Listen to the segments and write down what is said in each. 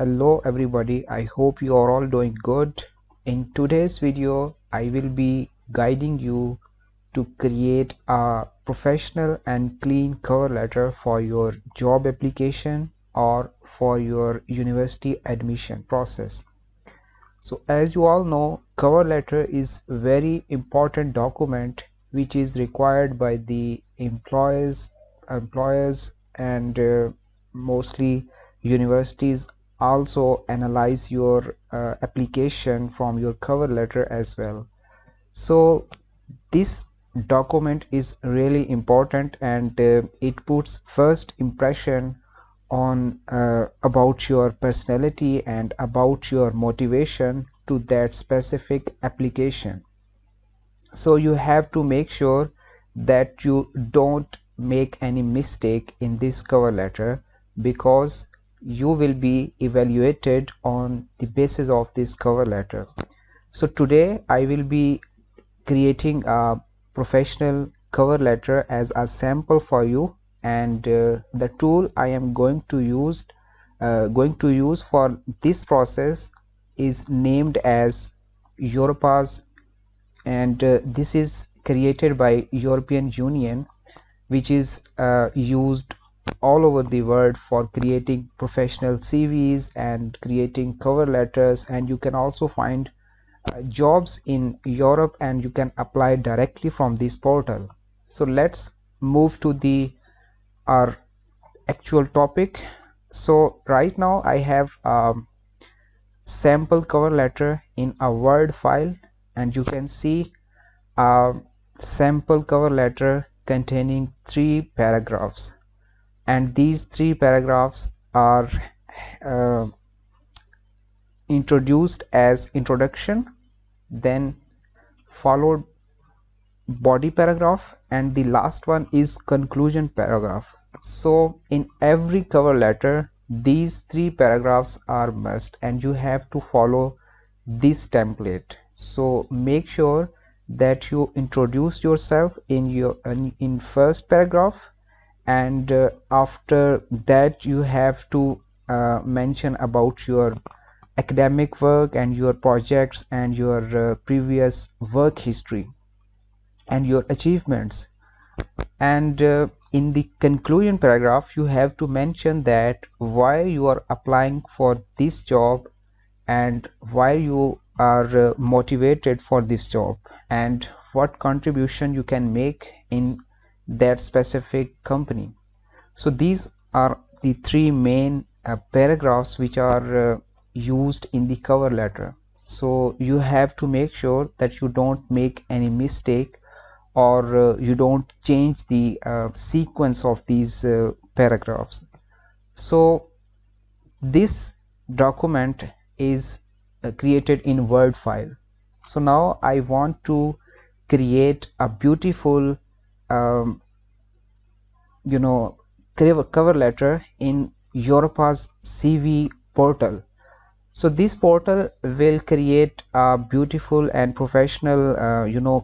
Hello everybody, I hope you are all doing good. In today's video, I will be guiding you to create a professional and clean cover letter for your job application or for your university admission process. So as you all know, cover letter is very important document which is required by the employers and mostly universities also analyze your application from your cover letter as well. So this document is really important and it puts first impression on about your personality and about your motivation to that specific application. So you have to make sure that you don't make any mistake in this cover letter, because you will be evaluated on the basis of this cover letter. So today I will be creating a professional cover letter as a sample for you, and the tool I am going to use for this process is named as Europass, and this is created by European Union, which is used all over the world for creating professional CVs and creating cover letters, and you can also find jobs in Europe and you can apply directly from this portal. So let's move to the our actual topic. So right now I have a sample cover letter in a Word file, and you can see a sample cover letter containing 3 paragraphs, and these 3 paragraphs are uh, introduced as introduction, then followed body paragraph, and the last one is conclusion paragraph. So in every cover letter these 3 paragraphs are must, and you have to follow this template. So make sure that you introduce yourself in first paragraph, and after that you have to mention about your academic work and your projects and your previous work history and your achievements. And in the conclusion paragraph you have to mention that why you are applying for this job and why you are motivated for this job and what contribution you can make in that specific company. So these are the 3 main paragraphs which are used in the cover letter. So you have to make sure that you don't make any mistake, or you don't change the sequence of these paragraphs. So this document is created in Word file. So now I want to create a beautiful um, cover letter in Europass CV portal. So this portal will create a beautiful and professional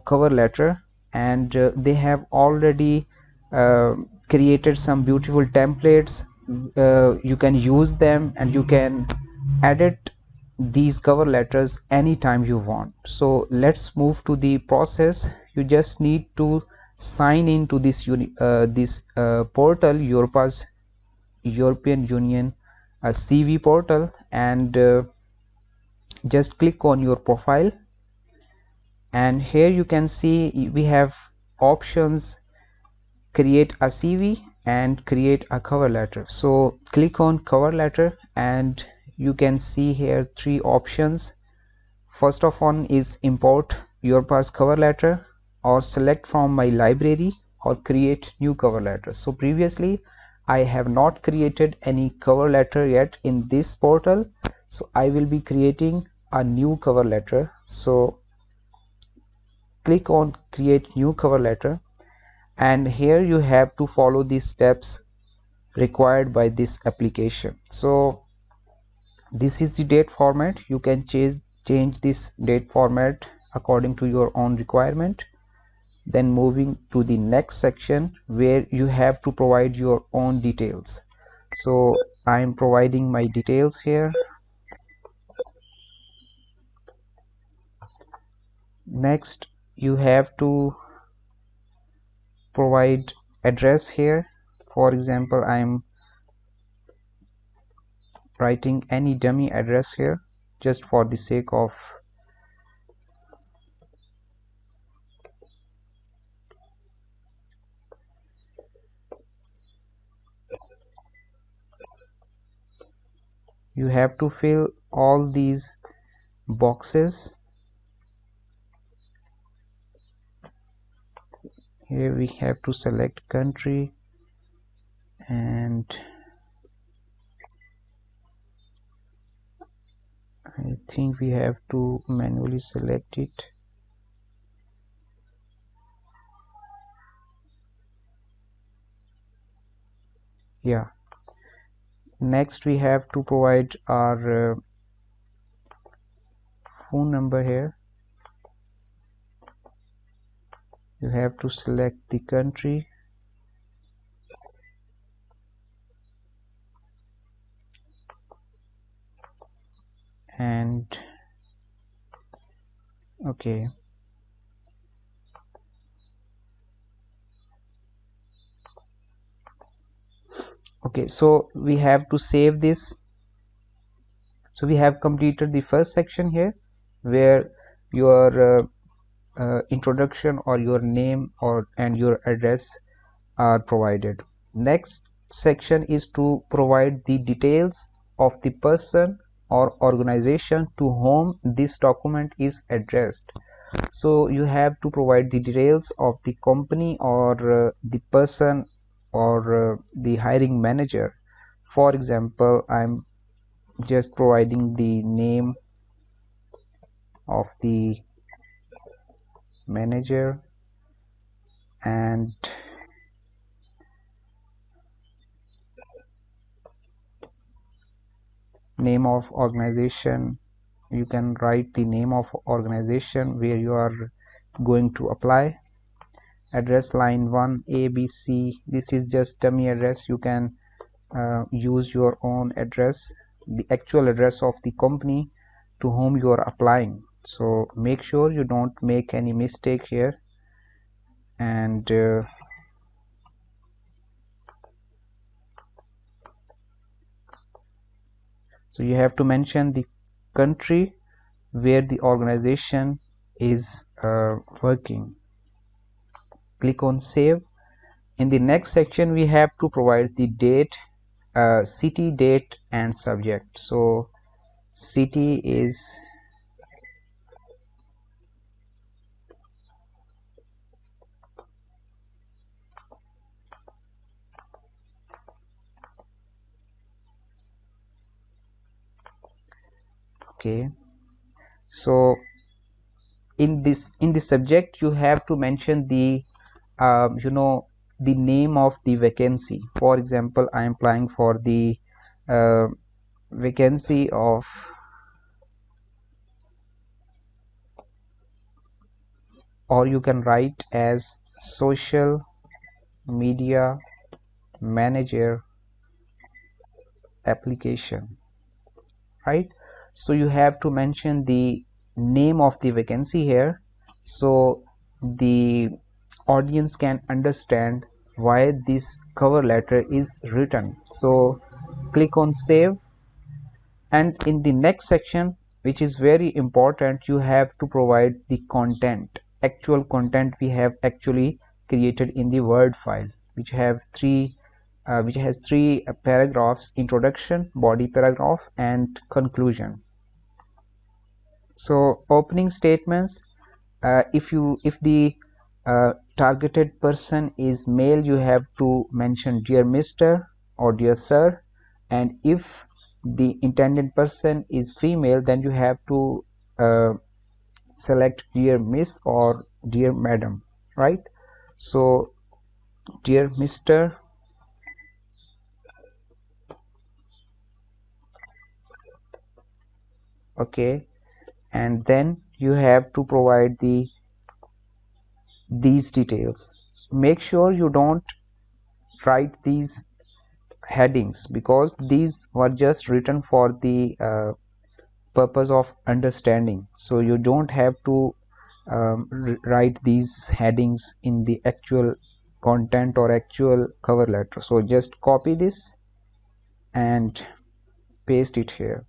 cover letter, and they have already created some beautiful templates. You can use them and you can edit these cover letters anytime you want. So let's move to the process. You just need to sign into this portal, Europass European Union CV portal, and just click on your profile, and here you can see we have options: create a CV and create a cover letter. So click on cover letter and you can see here 3 options. First of one is import Europass cover letter, or select from my library, or create new cover letter. So previously I have not created any cover letter yet in this portal, so I will be creating a new cover letter. So click on create new cover letter, and here you have to follow these steps required by this application. So this is the date format. You can change this date format according to your own requirement. Then moving to the next section where you have to provide your own details. So I'm providing my details here. Next, you have to provide address here. For example, I'm writing any dummy address here just for the sake of you have to fill all these boxes. Here we have to select country, and I think we have to manually select it. Yeah. Next we have to provide our phone number here. You have to select the country, and okay, so we have to save this. So we have completed the first section here where your introduction or your name and your address are provided. Next section is to provide the details of the person or organization to whom this document is addressed. So you have to provide the details of the company or the person or the hiring manager. For example, I'm just providing the name of the manager and name of organization. You can write the name of organization where you are going to apply. Address line 1 ABC. This is just dummy address. You can use your own address, the actual address of the company to whom you are applying. So make sure you don't make any mistake here. And so you have to mention the country where the organization is working. Click on save. In the next section we have to provide the date, city, date and subject. So city is okay. So in the subject you have to mention the the name of the vacancy. For example, I am applying for the uh, vacancy of, or you can write as social media manager application, right? So you have to mention the name of the vacancy here so the audience can understand why this cover letter is written. So click on save. And in the next section, which is very important, you have to provide the content, actual content we have actually created in the Word file, which have which has three paragraphs: introduction, body paragraph and conclusion. So opening statements, if the targeted person is male, you have to mention dear Mr. or dear Sir, and if the intended person is female, then you have to select dear Miss or dear Madam, right? So dear Mr. Okay, and then you have to provide these details. Make sure you don't write these headings, because these were just written for the purpose of understanding. So you don't have to write these headings in the actual content or actual cover letter. So just copy this and paste it here.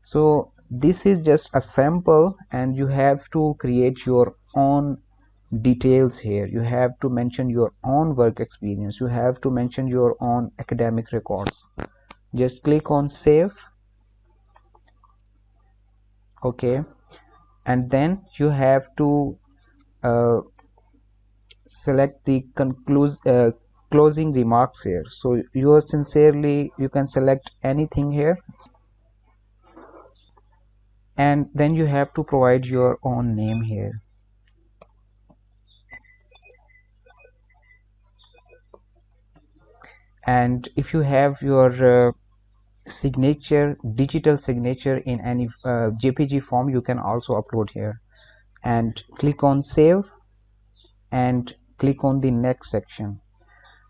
So this is just a sample, and you have to create your own details here. You have to mention your own work experience, you have to mention your own academic records. Just click on save. Okay, and then you have to uh, select the closing remarks here. So yours sincerely, you can select anything here, and then you have to provide your own name here. And if you have your signature, digital signature in any JPG form, you can also upload here. And click on save and click on the next section.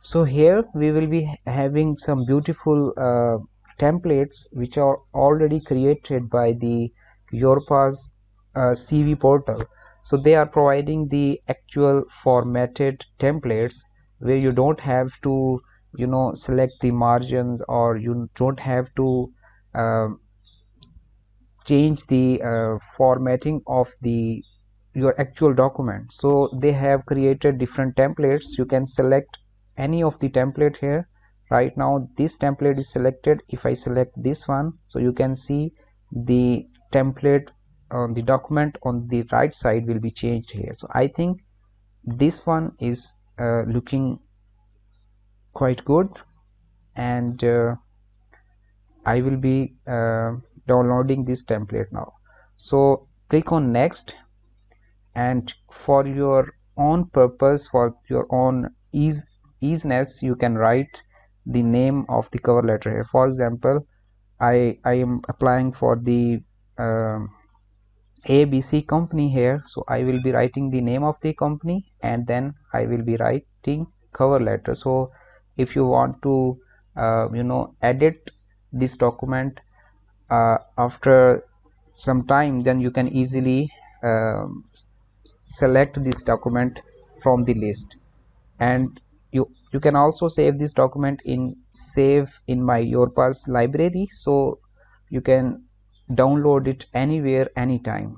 So here we will be having some beautiful templates which are already created by the Europass CV portal. So they are providing the actual formatted templates where you don't have to, select the margins, or you don't have to um change the formatting of the your actual document. So they have created different templates. You can select any of the template here. Right now this template is selected. If I select this one, so you can see the template on the document on the right side will be changed here. So I think this one is looking quite good, and I will be downloading this template now. So click on next, and for your own purpose, for your own easiness, you can write the name of the cover letter here. For example, I am applying for the um, ABC company here, so I will be writing the name of the company, and then I will be writing cover letter. So if you want to edit this document after some time, then you can easily um, select this document from the list. And you can also save this document in save in my Europass library, so you can download it anywhere, anytime.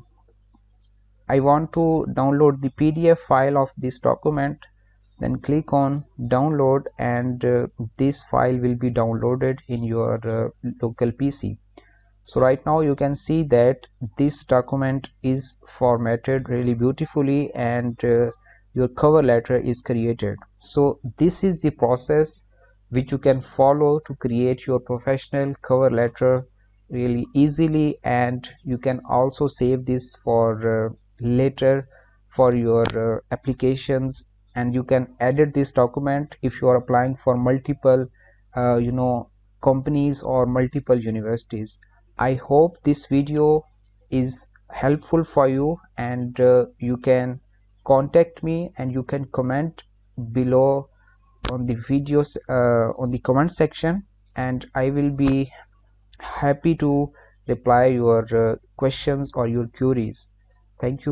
I want to download the PDF file of this document, then click on download, and this file will be downloaded in your local PC. So right now you can see that this document is formatted really beautifully, and your cover letter is created. So this is the process which you can follow to create your professional cover letter really easily, and you can also save this for later for your applications. And you can edit this document if you are applying for multiple companies or multiple universities. I hope this video is helpful for you, and you can contact me, and you can comment below on the videos on the comment section, and I will be happy to reply your questions or your queries. Thank you.